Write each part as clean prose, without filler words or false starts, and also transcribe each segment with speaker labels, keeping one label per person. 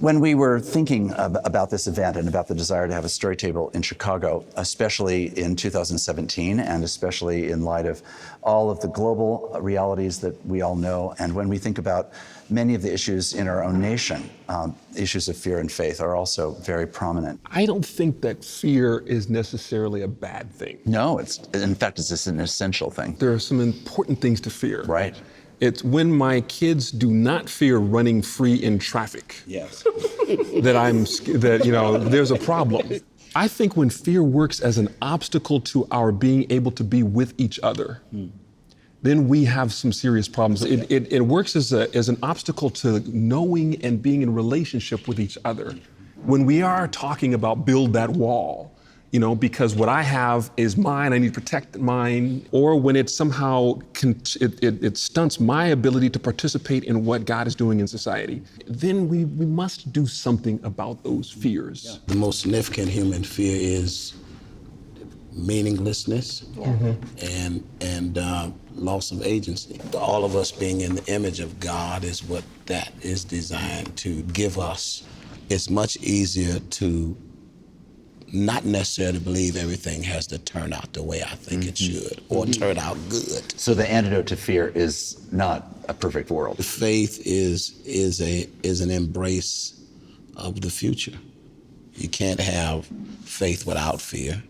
Speaker 1: When we were thinking about this event and about the desire to have a story table in Chicago, especially in 2017, and especially in light of all of the global realities that we all know, and when we think about many of the issues in our own nation, issues of fear and faith are also very prominent.
Speaker 2: I don't think that fear is necessarily a bad thing.
Speaker 1: No, in fact, it's just an essential thing.
Speaker 2: There are some important things to fear.
Speaker 1: Right.
Speaker 2: It's when my kids do not fear running free in traffic.
Speaker 1: Yes.
Speaker 2: There's a problem. I think when fear works as an obstacle to our being able to be with each other, then we have some serious problems. It works as an obstacle to knowing and being in relationship with each other. When we are talking about build that wall, because what I have is mine, I need to protect mine, or when it somehow it stunts my ability to participate in what God is doing in society, then we must do something about those fears.
Speaker 3: The most significant human fear is meaninglessness and loss of agency. All of us being in the image of God is what that is designed to give us. It's much easier to not necessarily believe everything has to turn out the way I think it should, or turn out good.
Speaker 1: So the antidote to fear is not a perfect world.
Speaker 3: Faith is an embrace of the future. You can't have faith without fear.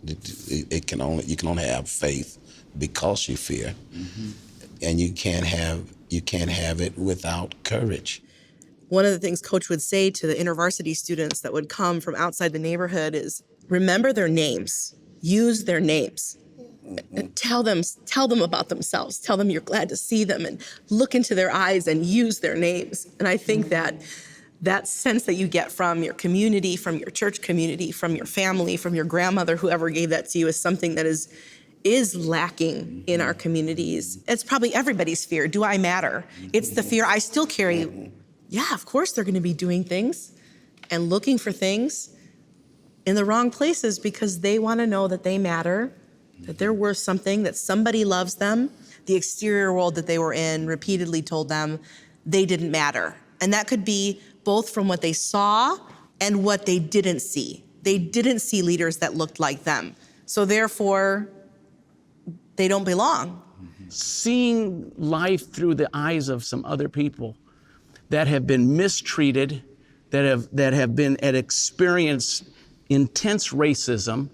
Speaker 3: You can only have faith because you fear, and you can't have it without courage.
Speaker 4: One of the things Coach would say to the InterVarsity students that would come from outside the neighborhood is, remember their names, use their names, and tell them about themselves, tell them you're glad to see them, and look into their eyes and use their names. And I think that sense that you get from your community, from your church community, from your family, from your grandmother, whoever gave that to you, is something that is lacking in our communities. It's probably everybody's fear. Do I matter? It's the fear I still carry. Yeah, of course they're going to be doing things and looking for things in the wrong places because they want to know that they matter, that they're worth something, that somebody loves them. The exterior world that they were in repeatedly told them they didn't matter. And that could be both from what they saw and what they didn't see. They didn't see leaders that looked like them. So therefore, they don't belong.
Speaker 5: Seeing life through the eyes of some other people that have been mistreated, that have experienced intense racism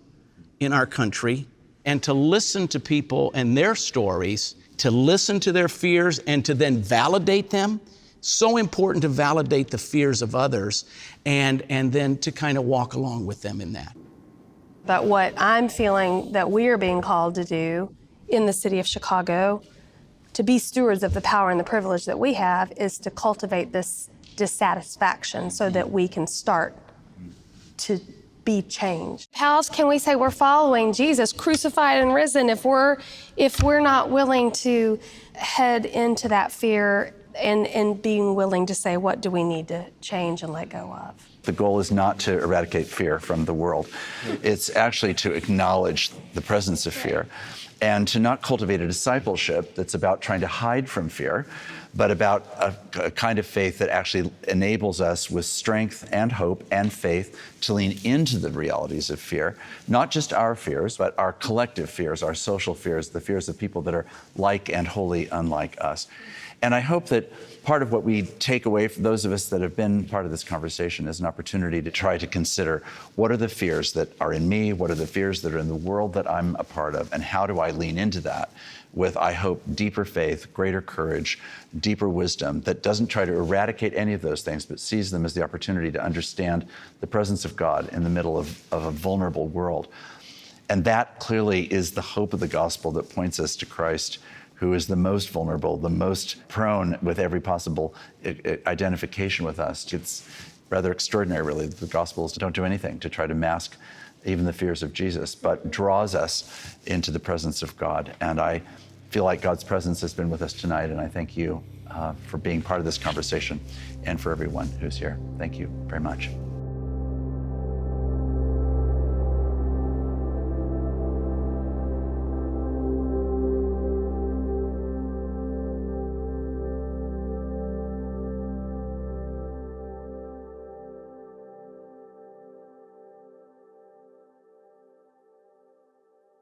Speaker 5: in our country, and to listen to people and their stories, to listen to their fears and to then validate them. So important to validate the fears of others and then to kind of walk along with them in that.
Speaker 6: But what I'm feeling that we are being called to do in the city of Chicago, to be stewards of the power and the privilege that we have, is to cultivate this dissatisfaction so that we can start to be changed. How else can we say we're following Jesus, crucified and risen, if we're not willing to head into that fear and being willing to say, what do we need to change and let go of?
Speaker 1: The goal is not to eradicate fear from the world. It's actually to acknowledge the presence of fear and to not cultivate a discipleship that's about trying to hide from fear, but about a kind of faith that actually enables us with strength and hope and faith to lean into the realities of fear, not just our fears, but our collective fears, our social fears, the fears of people that are like and wholly unlike us. And I hope that part of what we take away from those of us that have been part of this conversation is an opportunity to try to consider, what are the fears that are in me? What are the fears that are in the world that I'm a part of? And how do I lean into that with, I hope, deeper faith, greater courage, deeper wisdom that doesn't try to eradicate any of those things, but sees them as the opportunity to understand the presence of God in the middle of a vulnerable world. And that clearly is the hope of the gospel that points us to Christ, who is the most vulnerable, the most prone with every possible identification with us. It's rather extraordinary, really. The Gospels don't do anything to try to mask even the fears of Jesus, but draws us into the presence of God. And I feel like God's presence has been with us tonight, and I thank you for being part of this conversation and for everyone who's here. Thank you very much.